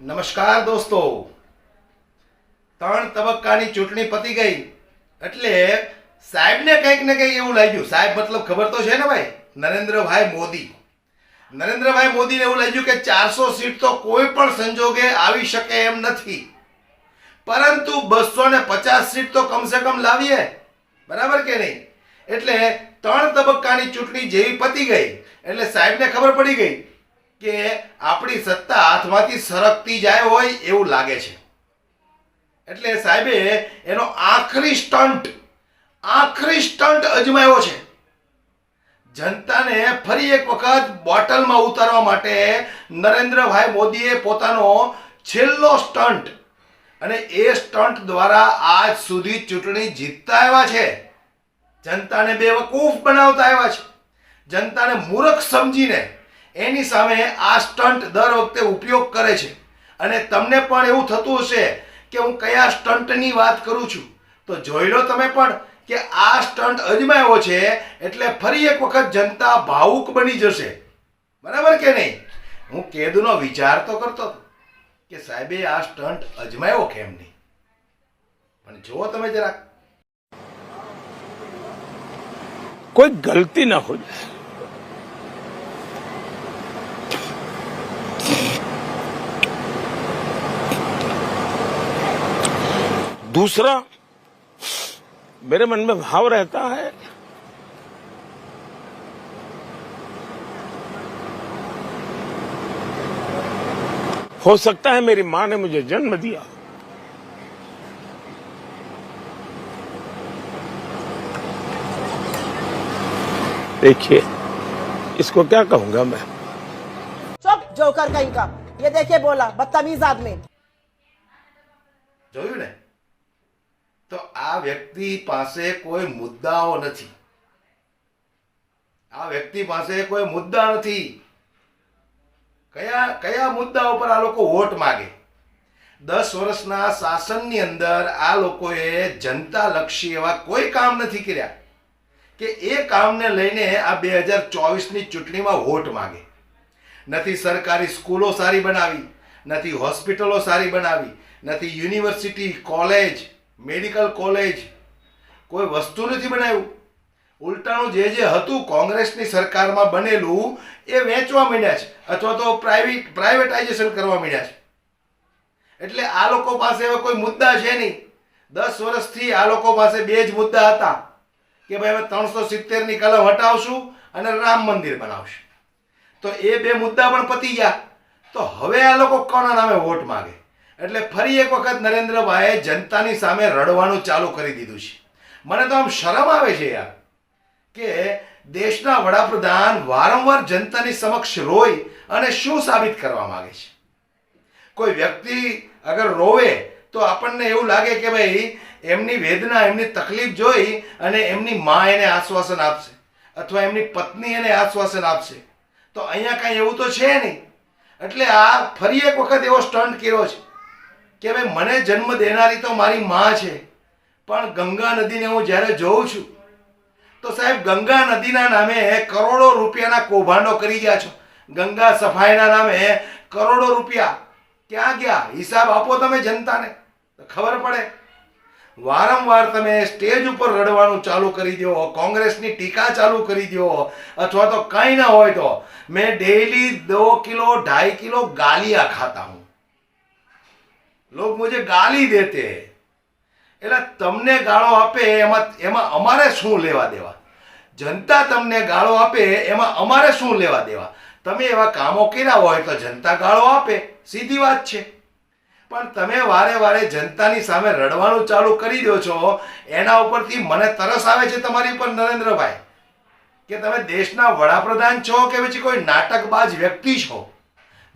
નમસ્કાર દોસ્તો, 3 તબક્કાની ચૂંટણી પતી ગઈ એટલે સાહેબને કંઈક ને કંઈક એવું લાગ્યું. સાહેબ મતલબ ખબર તો છે ને ભાઈ, નરેન્દ્રભાઈ મોદી. નરેન્દ્રભાઈ મોદીને એવું લાગ્યું કે 400 સીટ તો કોઈ પણ સંજોગે આવી શકે એમ નથી, પરંતુ 250 સીટ તો કમસે કમ લાવીએ, બરાબર કે નહીં? એટલે 3 તબક્કાની ચૂંટણી જેવી પતી ગઈ એટલે સાહેબને ખબર પડી ગઈ કે આપણી સત્તા હાથમાંથી સરકતી જાય હોય એવું લાગે છે. એટલે સાહેબે એનો આખરી સ્ટન્ટ અજમાવ્યો છે. જનતાને ફરી એક વખત બોટલમાં ઉતારવા માટે નરેન્દ્રભાઈ મોદીએ પોતાનો છેલ્લો સ્ટન્ટ, અને એ સ્ટન્ટ દ્વારા આજ સુધી ચૂંટણી જીતતા આવ્યા છે. જનતાને બેવકૂફ બનાવતા આવ્યા છે. જનતાને મૂર્ખ સમજીને એની સામે આ સ્ટન્ટ દર વખતે ઉપયોગ કરે છે. અને તમને પણ એવું થતું હશે કે હું કયા સ્ટન્ટની વાત કરું છું, તો જોઈ લો તમે પણ કે આ સ્ટન્ટ અજમાવ્યો છે એટલે ફરી એક વખત જનતા ભાવુક બની જશે, બરાબર કે નહીં? હું કેદુનો વિચાર તો કરતો હતો કે સાહેબે આ સ્ટન્ટ અજમાવ્યો કેમ નહીં, પણ જુઓ તમે જરાક. कोई गलती ना हो जाए, दूसरा मेरे मन में भाव रहता है हो सकता है मेरी मां ने मुझे जन्म दिया, देखिए इसको क्या कहूंगा मैं. चुप जोकर कहीं का, ये देखिए बोला बदतमीज आदमी. જોયું ને? તો આ વ્યક્તિ પાસે કોઈ મુદ્દાઓ નથી. આ વ્યક્તિ પાસે કોઈ મુદ્દા નથી. કયા મુદ્દા ઉપર આ લોકો વોટ માગે? 10 વર્ષના શાસનની અંદર આ લોકોએ જનતાલક્ષી એવા કોઈ કામ નથી કર્યા કે એ કામને લઈને આ 2024ની ચૂંટણીમાં વોટ માગે. નથી સરકારી સ્કૂલો સારી બનાવી, નથી હોસ્પિટલો સારી બનાવી, નથી યુનિવર્સિટી, કોલેજ, મેડિકલ કોલેજ, કોઈ વસ્તુ નથી બનાવ્યું. ઉલટાનું જે હતું કોંગ્રેસની સરકારમાં બનેલું એ વેચવા માંડ્યા છે, અથવા તો પ્રાઇવેટાઇઝેશન કરવા માંડ્યા છે. એટલે આ લોકો પાસે હવે કોઈ મુદ્દા છે નહીં. 10 વર્ષથી આ લોકો પાસે બે જ મુદ્દા હતા કે ભાઈ હવે 370ની કલમ હટાવશું અને રામ મંદિર બનાવશું. તો એ બે મુદ્દા પણ પતી ગયા. તો હવે આ લોકો કોના નામે વોટ માંગે? એટલે ફરી એક વખત નરેન્દ્રભાઈએ જનતાની સામે રડવાનું ચાલુ કરી દીધું છે. મને તો આમ શરમ આવે છે યાર કે દેશના વડાપ્રધાન વારંવાર જનતાની સમક્ષ રોય અને શું સાબિત કરવા માંગે છે? કોઈ વ્યક્તિ અગર રોવે તો આપણને એવું લાગે કે ભાઈ એમની વેદના, એમની તકલીફ જોઈ અને એમની માં એને આશ્વાસન આપશે, અથવા એમની પત્ની એને આશ્વાસન આપશે. તો અહીંયા કાંઈ એવું તો છે નહીં. એટલે આ ફરી એક વખત એવો સ્ટન્ટ કર્યો છે કે ભાઈ મને જન્મ દેનારી તો મારી માં છે, પણ ગંગા નદીને હું જ્યારે જોઉં છું તો સાહેબ ગંગા નદીના નામે કરોડો રૂપિયાના કૌભાંડો કરી ગયા છો. ગંગા સફાઈના નામે કરોડો રૂપિયા ક્યાં ગયા? હિસાબ આપો તમે જનતાને તો ખબર પડે. વારંવાર તમે સ્ટેજ ઉપર રડવાનું ચાલુ કરી દો, કોંગ્રેસની ટીકા ચાલુ કરી દો, અથવા તો કંઈ ના હોય તો મેં डेली 2 किलो 2.5 किलो गालियां खाता हूं, लोग मुझे गाली देते हैं. એટલે તમને ગાળો આપે એમાં અમારે શું લેવા દેવા? જનતા તમને ગાળો આપે એમાં અમારે શું લેવા દેવા? તમે એવા કામો કર્યા હોય તો જનતા ગાળો આપે, સીધી વાત છે. પણ તમે વારે વારે જનતાની સામે રડવાનું ચાલુ કરી દો છો. એના ઉપરથી મને તરસ આવે છે તમારી ઉપર નરેન્દ્રભાઈ, કે તમે દેશના વડાપ્રધાન છો કે પછી કોઈ નાટકબાજ વ્યક્તિ છો?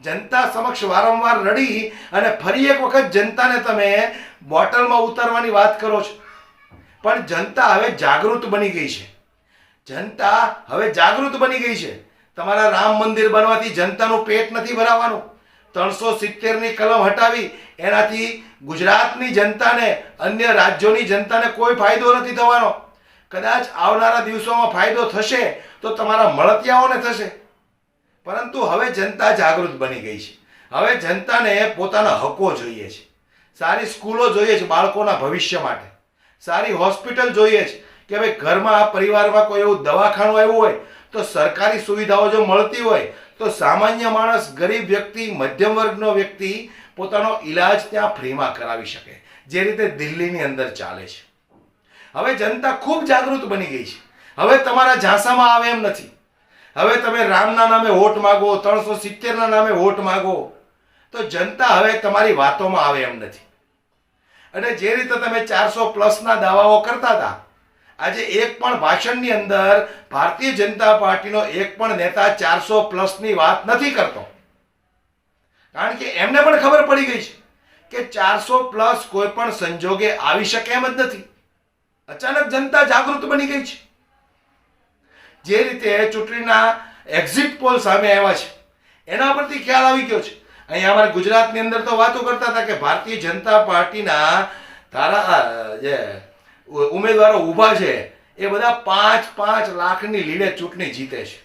જનતા સમક્ષ વારંવાર રડી અને ફરી એક વખત જનતાને તમે બોટલમાં ઉતારવાની વાત કરો છો. પણ જનતા હવે જાગૃત બની ગઈ છે. જનતા હવે જાગૃત બની ગઈ છે. તમારા રામ મંદિર બનવાથી જનતાનું પેટ નથી ભરાવાનું. 370ની કલમ હટાવી એનાથી ગુજરાતની જનતાને, અન્ય રાજ્યોની જનતાને કોઈ ફાયદો નથી થવાનો. કદાચ આવનારા દિવસોમાં ફાયદો થશે તો તમારા મળતિયાઓને થશે. પરંતુ હવે જનતા જાગૃત બની ગઈ છે. હવે જનતાને પોતાના હકો જોઈએ છે, સારી સ્કૂલો જોઈએ છે બાળકોના ભવિષ્ય માટે, સારી હોસ્પિટલ જોઈએ છે કે ભાઈ ઘરમાં આ પરિવારમાં કોઈ એવું દવાખાનું આવ્યું હોય તો સરકારી સુવિધાઓ જો મળતી હોય તો સામાન્ય માણસ, ગરીબ વ્યક્તિ, મધ્યમ વર્ગનો વ્યક્તિ પોતાનો ઈલાજ ત્યાં ફ્રીમાં કરાવી શકે, જે રીતે દિલ્હીની અંદર ચાલે છે. હવે જનતા ખૂબ જાગૃત બની ગઈ છે. હવે તમારા ઝાંસામાં આવે એમ નથી. હવે તમે રામના નામે વોટ માગો, 370ના નામે વોટ માગો, તો જનતા હવે તમારી વાતોમાં આવે એમ નથી. અને જે રીતે તમે 400+ દાવાઓ કરતા હતા, આજે એક પણ ભાષણની અંદર ભારતીય જનતા પાર્ટીનો એક પણ નેતા 400+ વાત નથી કરતો. કારણ કે એમને પણ ખબર પડી ગઈ છે કે 400+ કોઈ પણ સંજોગે આવી શકે એમ જ નથી. અચાનક જનતા જાગૃત બની ગઈ છે. જે રીતે ચૂંટણીના એક્ઝિટ પોલ સામે આવ્યા છે એના પરથી ખ્યાલ આવી ગયો છે. અહીંયા અમારા ગુજરાતની અંદર તો વાતો કરતા હતા કે ભારતીય જનતા પાર્ટીના જે ઉમેદવારો ઊભા છે એ બધા 5-5 લાખની લીડે ચૂંટણી જીતે છે.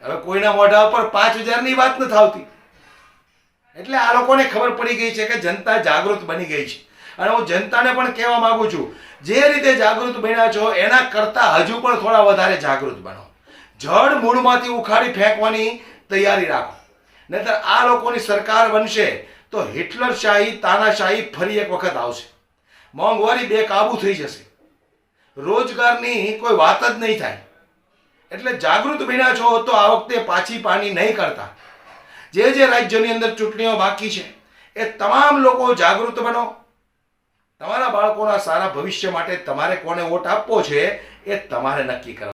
હવે કોઈના મોઢા ઉપર 5000ની વાત નથી આવતી. એટલે આ લોકોને ખબર પડી ગઈ છે કે જનતા જાગૃત બની ગઈ છે. અને હું જનતાને પણ કહેવા માંગુ છું, જે રીતે જાગૃત બન્યા છો એના કરતાં હજુ પણ થોડા વધારે જાગૃત બનો. જડ મૂળમાંથી ઉખાડી ફેંકવાની તૈયારી રાખો, નહીતર આ લોકોની સરકાર બનશે તો હિટલરશાહી, તાનાશાહી ફરી એક વખત આવશે. મોંઘવારી બેકાબુ થઈ જશે, રોજગારની કોઈ વાત જ નહીં થાય. એટલે જાગૃત બન્યા છો તો આ વખતે પાછી પાની નહીં કરતા. જે રાજ્યોની અંદર ચૂંટણીઓ બાકી છે એ તમામ લોકો જાગૃત બનો. તમારા બાળકોના સારા ભવિષ્ય માટે તમારે કોને વોટ આપવો છે એ તમારે નક્કી કરો.